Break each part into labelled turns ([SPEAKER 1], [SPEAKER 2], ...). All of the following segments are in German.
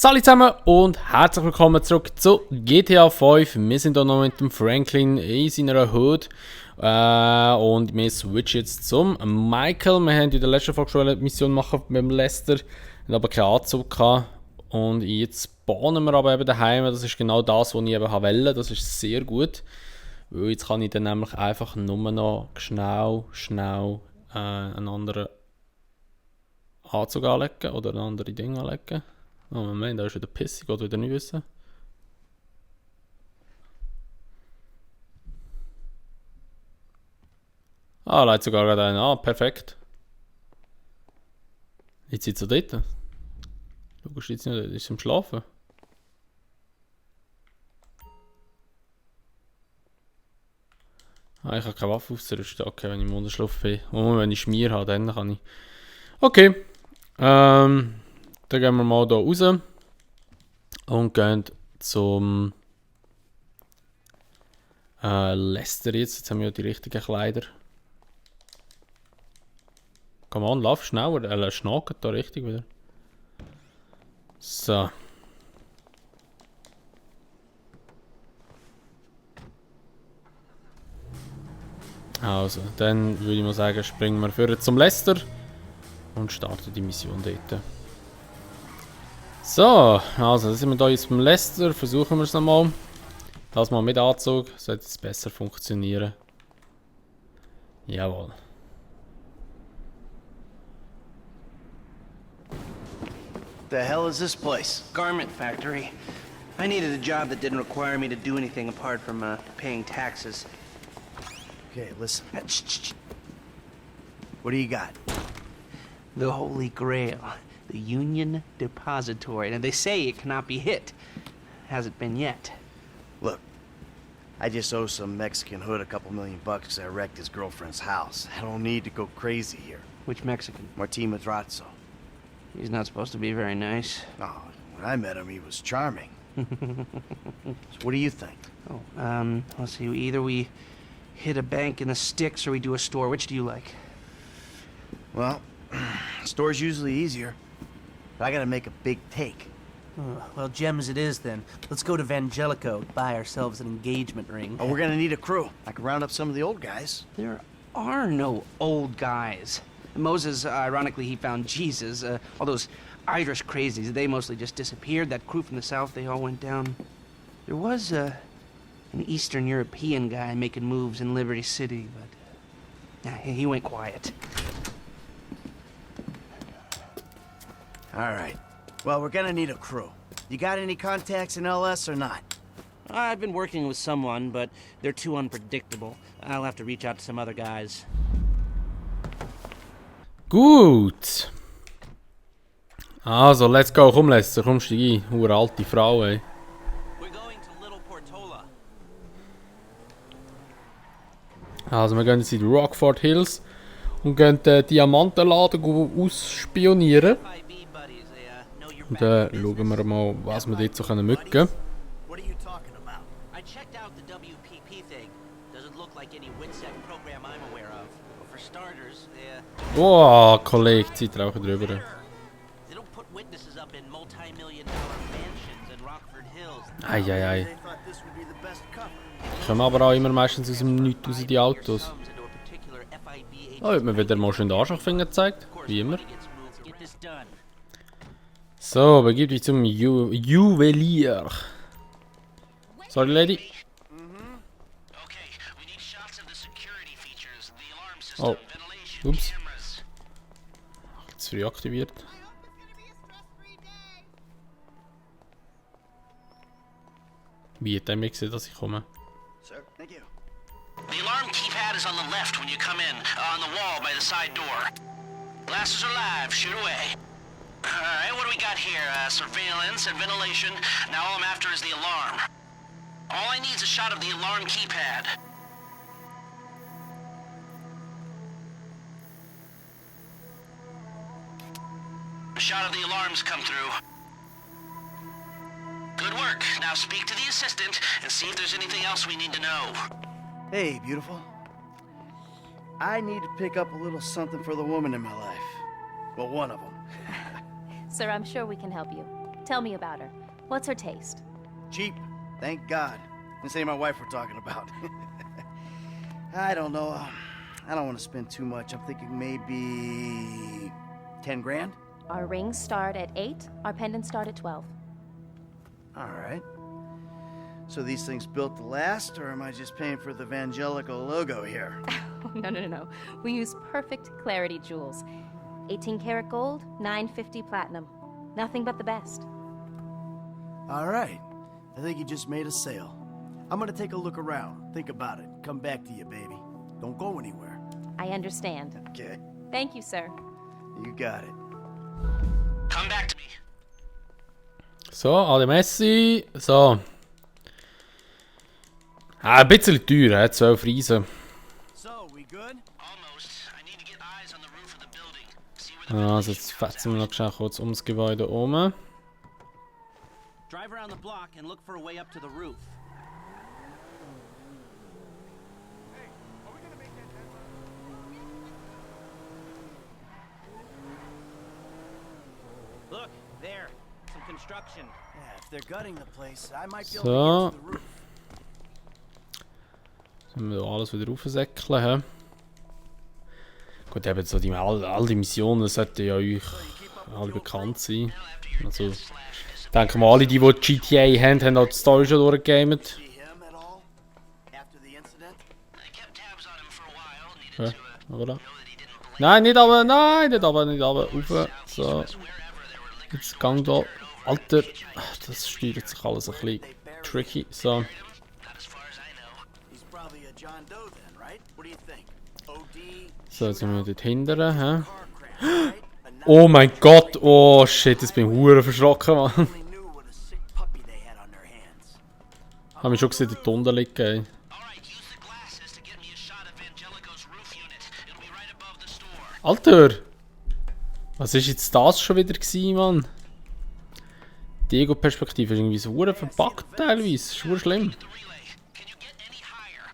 [SPEAKER 1] Salut zusammen und herzlich willkommen zurück zu GTA 5. Wir sind hier noch mit dem Franklin in seiner Hood und wir switchen jetzt zum Michael. Wir haben in der letzten Folge schon eine Mission machen mit dem Lester, haben aber keinen Anzug gehabt. Und jetzt bahnen wir aber eben daheim. Das ist genau das, was ich eben wollte. Das ist sehr gut, weil jetzt kann ich dann nämlich einfach nur noch schnell einen anderen Anzug anlegen oder eine andere Dinge anlegen. Oh Moment, da ist wieder pissig, oder wieder nicht wissen. Ah, leitet sogar gerade einen an, perfekt. Jetzt sitzt er dort. Du bist jetzt nicht, ist am Schlafen. Ah, ich habe keine Waffe ausrüsten. Okay, wenn ich im Unterschlupf bin. Und wenn ich Schmier habe, dann kann ich. Okay. Dann gehen wir mal hier raus. Und gehen zum Lester jetzt. Jetzt haben wir ja die richtigen Kleider. Komm on, lauf schneller. Er schnackt da richtig wieder. So. Also, dann würde ich mal sagen, springen wir vorher zum Lester und starten die Mission dort. So, also, dann sind wir hier jetzt beim Lester. Versuchen wir es nochmal. Das mal mit Anzug. Sollte es besser funktionieren. Jawohl.
[SPEAKER 2] The hell is this place?
[SPEAKER 3] Garment factory. I needed a job that didn't require me to do anything apart from paying taxes.
[SPEAKER 2] Okay, listen. Shh. What do you got?
[SPEAKER 3] The Holy Grail, the Union Depository. And they say it cannot be hit. Hasn't been yet.
[SPEAKER 2] Look, I just owe some Mexican hood a couple $1,000,000 because I wrecked his girlfriend's house. I don't need to go crazy here.
[SPEAKER 3] Which Mexican?
[SPEAKER 2] Martin Madrazo.
[SPEAKER 3] He's not supposed to be very nice.
[SPEAKER 2] Oh, when I met him, he was charming. So what do you think?
[SPEAKER 3] Oh, let's see. Either we hit a bank in the sticks or we do a store. Which do you like?
[SPEAKER 2] Well, store's usually easier, but I gotta make a big take.
[SPEAKER 4] Well, gems it is then. Let's go to Vangelico, buy ourselves an engagement ring.
[SPEAKER 2] Oh, we're gonna need a crew. I can round up some of the old guys.
[SPEAKER 3] There are no old guys. Moses, ironically, he found Jesus. All those Irish crazies, they mostly just disappeared. That crew from the south, they all went down. There was an Eastern European guy making moves in Liberty City, but he went quiet.
[SPEAKER 2] All right. Well, we're gonna need a crew. You got any contacts in LS or not?
[SPEAKER 3] I've been working with someone, but they're too unpredictable. I'll have to reach out to some other guys.
[SPEAKER 1] Gut. Also, let's go. Komm, Lester, komm, steig ein. Uralte Frau, ey.
[SPEAKER 3] We're going to Little Portola.
[SPEAKER 1] Also, wir gehen jetzt in die Rockford Hills und gehen den Diamantenladen ausspionieren. Und dann schauen wir mal, was wir dort so mücken können.
[SPEAKER 2] What are you talking about?
[SPEAKER 3] I checked out the WPP thing. Doesn't look like any WinSec program I'm aware of. But for starters,
[SPEAKER 1] Oh, Kollege, Zeit rauchen drüber.
[SPEAKER 3] they don't put witnesses up in multi-million-dollar mansions in Rockford Hills.
[SPEAKER 1] Eieiei.
[SPEAKER 2] They thought this would be the best cover.
[SPEAKER 1] Kommen aber auch immer meistens aus dem Nichts raus, die Autos.
[SPEAKER 3] Sums into a particular FIB
[SPEAKER 1] Oh, hat mir wieder mal schön den Arschlochfinger gezeigt. Wie immer.
[SPEAKER 3] gets moved. Get this done.
[SPEAKER 1] So, begib dich zum Juwelier. Sorry, Lady.
[SPEAKER 3] Okay, we need shots of the security features, the alarm system,
[SPEAKER 1] Oh,
[SPEAKER 3] ventilation,
[SPEAKER 1] oops.
[SPEAKER 3] cameras.
[SPEAKER 1] Zu früh aktiviert. Wie hat er mir gesehen, dass ich komme?
[SPEAKER 2] Sir, thank you.
[SPEAKER 3] The alarm keypad is on the left when you come in, on the wall by the side door. Glasses are live, shoot away. Alright, what do we got here? Surveillance and ventilation. Now all I'm after is the alarm. All I need is a shot of the alarm keypad. A shot of the alarms come through. Good work. Now speak to the assistant and see if there's anything else we need to know.
[SPEAKER 2] Hey, beautiful. I need to pick up a little something for the woman in my life. Well, one of them.
[SPEAKER 5] Sir, I'm sure we can help you. Tell me about her. What's her taste?
[SPEAKER 2] Cheap, thank God. This ain't my wife we're talking about. I don't know. I don't want to spend too much. I'm thinking maybe 10 grand.
[SPEAKER 5] Our rings start at 8, our pendants start at 12.
[SPEAKER 2] All right. So these things built to last, or am I just paying for the Vangelico logo here?
[SPEAKER 5] No. We use perfect clarity jewels. 18 karat gold, 950 platinum. Nothing but the best.
[SPEAKER 2] All right. I think you just made a sale. I'm gonna take a look around, think about it, come back to you, baby. Don't go anywhere.
[SPEAKER 5] I understand.
[SPEAKER 2] Okay?
[SPEAKER 5] Thank you, sir.
[SPEAKER 2] You got it.
[SPEAKER 3] Come back to me.
[SPEAKER 1] So, Ade Messi. So. Ein bisschen teuer, 12 Riesen.
[SPEAKER 2] So, we good?
[SPEAKER 3] Almost. I need to get eyes on the roof of the building. See where the
[SPEAKER 1] Also, jetzt fetzen wir noch schnell kurz ums Gebäude herum.
[SPEAKER 6] Drive around the block and look for a way up to the roof. Look, there. Some construction.
[SPEAKER 2] Yeah, if they're gutting the place, I might be able
[SPEAKER 1] So.
[SPEAKER 2] to get to the roof.
[SPEAKER 1] Sollen wir alles wieder raufsäckeln, hä? Gut, eben so all die Missionen sollten ja euch alle bekannt sein. Also, ich denke mal, alle, die GTA haben, haben auch die Story schon durchgegamet.
[SPEAKER 2] See him at all? After the incident?
[SPEAKER 3] I kept tabs on him for a while. Needed
[SPEAKER 1] Ja,
[SPEAKER 3] to
[SPEAKER 1] oder?
[SPEAKER 3] know that he didn't blame
[SPEAKER 1] Nein, nicht runter, nein, nicht runter, nicht runter, rauf. So,
[SPEAKER 3] us wherever there were liquor
[SPEAKER 1] jetzt gang da. Alter, das steuert sich alles ein bisschen tricky. So,
[SPEAKER 3] not as far as I know.
[SPEAKER 2] He's probably a John Doe then, right? What do you think? OD?
[SPEAKER 1] so jetzt sind wir dort hinten, hä?
[SPEAKER 2] Car crash, right? A
[SPEAKER 1] Oh mein Gott, oh shit, jetzt bin ich hure verschrocken, Mann.
[SPEAKER 2] only knew what a sick puppy they had on their hands.
[SPEAKER 1] Hab mich schon gesehen, dort unten liegen, ey.
[SPEAKER 3] Alright, use the glasses to get me a shot of Vangelico's roof unit. It'll be right above the store.
[SPEAKER 1] Alter! Was ist jetzt das schon wieder gewesen, Mann? Die Ego-Perspektive ist irgendwie so hure verpackt teilweise. Das ist hure schlimm.
[SPEAKER 3] The relay. Can you get any higher?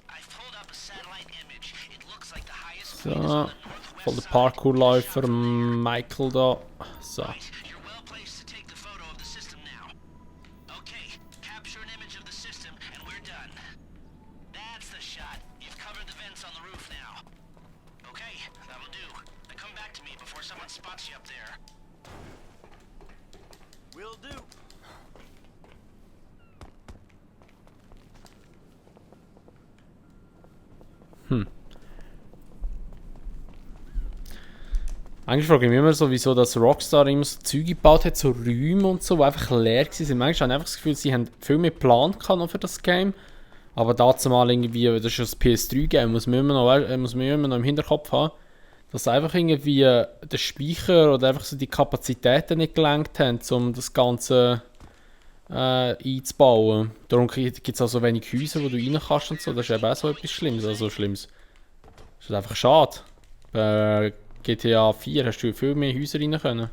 [SPEAKER 3] I've pulled up a satellite image. It looks like the highest point is on
[SPEAKER 1] So,
[SPEAKER 3] the northwest
[SPEAKER 1] voll der
[SPEAKER 3] side.
[SPEAKER 1] Parkour-Läufer Michael da. So.
[SPEAKER 3] Right, you're well placed to take the photo of the system now. Okay, capture an image of the system and we're done. That's the shot. You've covered the vents on the roof now. Okay, that'll do. Now come back to me before someone spots you up there.
[SPEAKER 2] Will do.
[SPEAKER 1] Eigentlich frage ich mich immer so, wieso das Rockstar immer so Zeug gebaut hat, so Räume und so, die einfach leer waren. Manchmal habe ich einfach das Gefühl, sie haben viel mehr Plan gehabt noch für das Game. Aber dazu mal irgendwie, das ist ja das PS3-Game, muss man immer noch im Hinterkopf haben, dass einfach irgendwie der Speicher oder einfach so die Kapazitäten nicht gelenkt haben, um das Ganze einzubauen. Darum gibt es auch so wenig Häuser, wo du rein kannst und so. Das ist eben auch so etwas Schlimmes. Also Schlimmes. Das ist einfach schade. Bei GTA 4 hast du viel mehr Häuser rein können.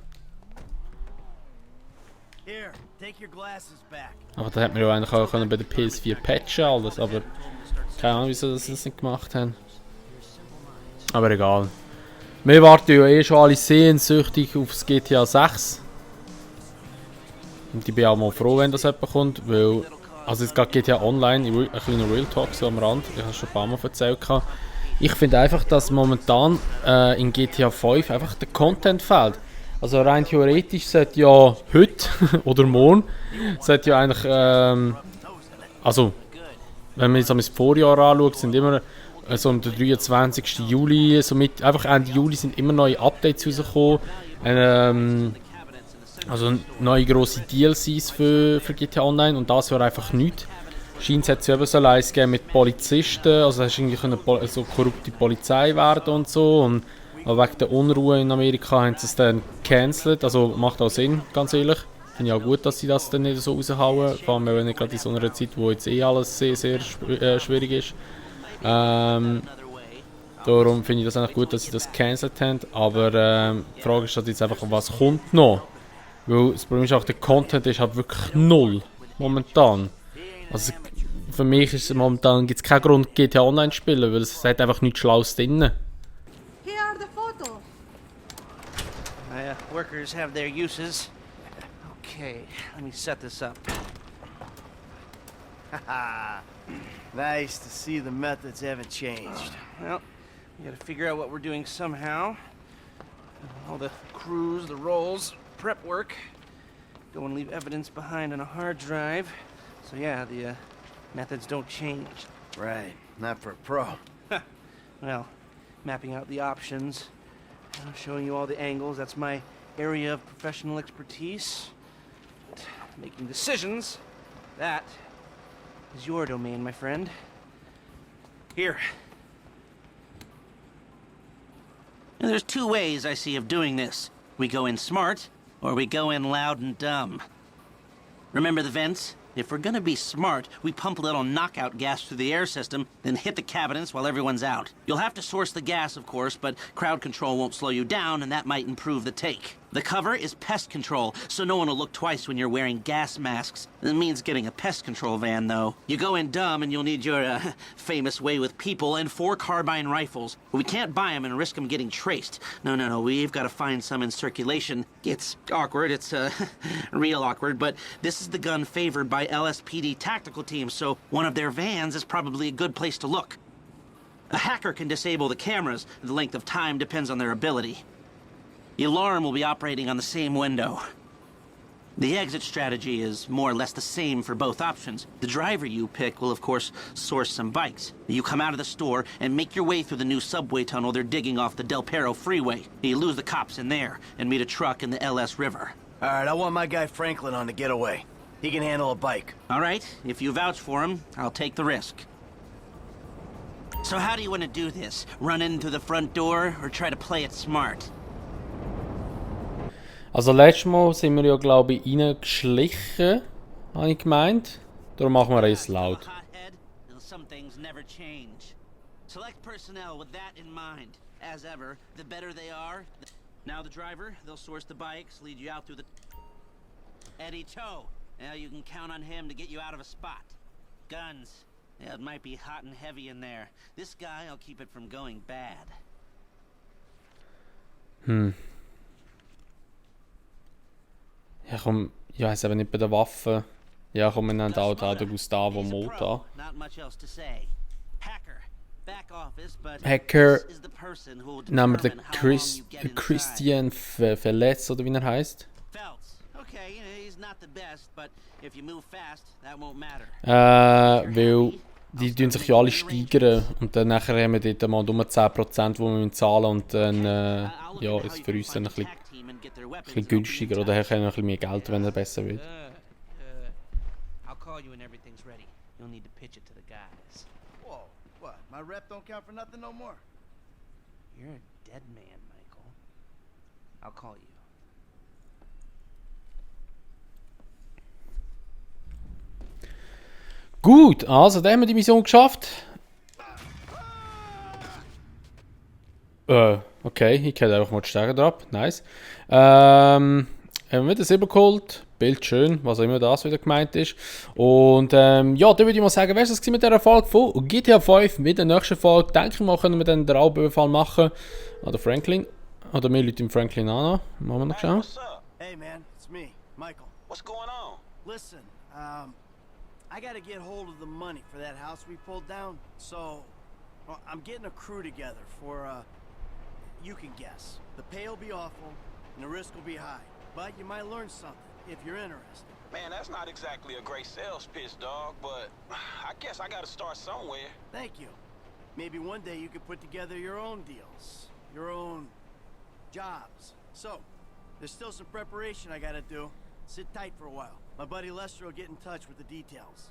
[SPEAKER 2] Here, take your glasses back.
[SPEAKER 1] Aber da hätte man ja eigentlich auch können bei der PS4 patchen alles, aber keine Ahnung, wieso sie das nicht gemacht haben. Aber egal. Wir warten ja eh schon alle sehnsüchtig auf das GTA 6. Und ich bin auch mal froh, wenn das jemand kommt, weil... Also jetzt geht GTA Online, ein kleiner Real Talk so am Rand, ich habe es schon ein paar Mal erzählt. Ich finde einfach, dass momentan in GTA 5 einfach der Content fehlt. Also rein theoretisch sollte ja heute oder morgen sollte ja eigentlich, also wenn man jetzt das Vorjahr anschaut, sind immer so am 23. Juli, so einfach Ende Juli sind immer neue Updates rausgekommen. Also neue grosse DLCs für GTA Online und das wäre einfach nichts. Scheint es eben so eins gegeben mit Polizisten, also es irgendwie eine so korrupte Polizei werden und so. Und aber wegen der Unruhe in Amerika haben sie es dann gecancelt, also macht auch Sinn, ganz ehrlich. Finde ich auch gut, dass sie das dann nicht so raushauen, vor allem wenn nicht gerade in so einer Zeit, wo jetzt eh alles sehr, sehr schwierig ist. Darum finde ich das eigentlich gut, dass sie das gecancelt haben, aber die Frage ist halt jetzt einfach, was kommt noch? Weil das Problem ist auch, der Content ist halt wirklich null, momentan. Also für mich ist momentan gibt's keinen Grund GTA Online zu spielen, weil es hat einfach nichts Schlaues drin.
[SPEAKER 7] Here are the photos.
[SPEAKER 3] Workers have their uses. Okay, let me set this up.
[SPEAKER 2] Nice to see the methods haven't changed.
[SPEAKER 3] Well, we gotta figure out what we're doing somehow. All the crews, the rolls, prep work. Don't want to leave evidence behind on a hard drive. So yeah, the methods don't change.
[SPEAKER 2] Right, not for a pro.
[SPEAKER 3] Well, mapping out the options, showing you all the angles, that's my area of professional expertise. Making decisions, that is your domain, my friend. Here. Now, there's two ways I see of doing this. We go in smart, or we go in loud and dumb. Remember the vents? If we're gonna be smart, we pump a little knockout gas through the air system, then hit the cabinets while everyone's out. You'll have to source the gas, of course, but crowd control won't slow you down, and that might improve the take. The cover is pest control, so no one will look twice when you're wearing gas masks. It means getting a pest control van, though. You go in dumb, and you'll need your, famous way with people and 4 carbine rifles. We can't buy them and risk them getting traced. No, we've got to find some in circulation. It's awkward, it's, real awkward, but this is the gun favored by LSPD tactical teams, so one of their vans is probably a good place to look. A hacker can disable the cameras. The length of time depends on their ability. The alarm will be operating on the same window. The exit strategy is more or less the same for both options. The driver you pick will, of course, source some bikes. You come out of the store and make your way through the new subway tunnel they're digging off the Del Perro freeway. You lose the cops in there and meet a truck in the LS River.
[SPEAKER 2] All right, I want my guy Franklin on the getaway. He can handle a bike.
[SPEAKER 3] All right, if you vouch for him, I'll take the risk. So how do you want to do this? Run in through the front door or try to play it smart?
[SPEAKER 1] Also letztes Mal sind wir ja, glaube ich, reingeschlichen, habe ich gemeint. Darum machen wir es laut.
[SPEAKER 3] Some things never change. Select personnel with that in mind. As ever, the better they are. Now the driver, they'll source the bikes, lead you out through the... Eddie Tow. Now you can count on him to get you out of a spot. Guns. Yeah, it might be hot and heavy in there. This guy, I'll keep it from going bad.
[SPEAKER 1] Ja, komm, ich weiss eben nicht bei den Waffen. Ja, komm, wir nennen auch da den Gustavo Mota. Hacker. Nehmen wir den Christian Verletz, oder wie er heißt. Weil die tun sich ja alle steigern und dann nachher haben wir dort mal um 10%, die wir zahlen und dann ja, ist es für uns dann ein bisschen günstiger oder haben wir ein bisschen mehr Geld, wenn er besser wird.
[SPEAKER 3] I'll call you when everything's ready. You'll need to pitch it to the guys.
[SPEAKER 2] Whoa, what? My rep don't count for nothing no more?
[SPEAKER 3] You're a dead man, Michael. I'll call you.
[SPEAKER 1] Gut, also dann haben wir die Mission geschafft. Okay, ich kenne einfach mal die Sterne drauf. Nice. Haben wir das übergeholt. Bild schön, was auch immer das wieder gemeint ist. Und ja, dann würde ich mal sagen, wer ist das mit dieser Folge von GTA 5? Mit der nächsten Folge, denke ich mal, können wir dann den Raubüberfall machen. Oder Franklin. Oder wir Leute im Franklin an. Machen wir noch schauen.
[SPEAKER 2] Hey man, it's me, Michael.
[SPEAKER 6] What's going on?
[SPEAKER 2] Listen, I gotta get hold of the money for that house we pulled down. So, well, I'm getting a crew together for, you can guess. The pay will be awful, and the risk will be high. But you might learn something, if you're interested.
[SPEAKER 7] Man, that's not exactly a great sales pitch, dog, but I guess I gotta start somewhere.
[SPEAKER 2] Thank you. Maybe one day you could put together your own deals, your own jobs. So, there's still some preparation I gotta do. Sit tight for a while. My buddy Lester will get in touch with the details.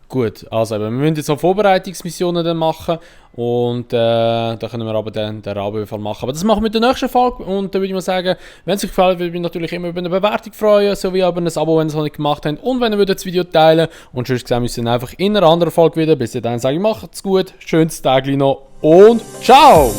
[SPEAKER 1] Gut, also wir müssen jetzt auch Vorbereitungsmissionen dann machen und da können wir aber dann den Raubüberfall machen. Aber das machen wir in der nächsten Folge und dann würde ich mal sagen, wenn es euch gefällt, würde ich mich natürlich immer über eine Bewertung freuen, sowie über ein Abo, wenn ihr es noch nicht gemacht habt und wenn ihr das Video teilen und sonst gesehen, wir sehen einfach in einer anderen Folge wieder. Bis dann sage ich, macht's gut, schönes Tag noch und ciao!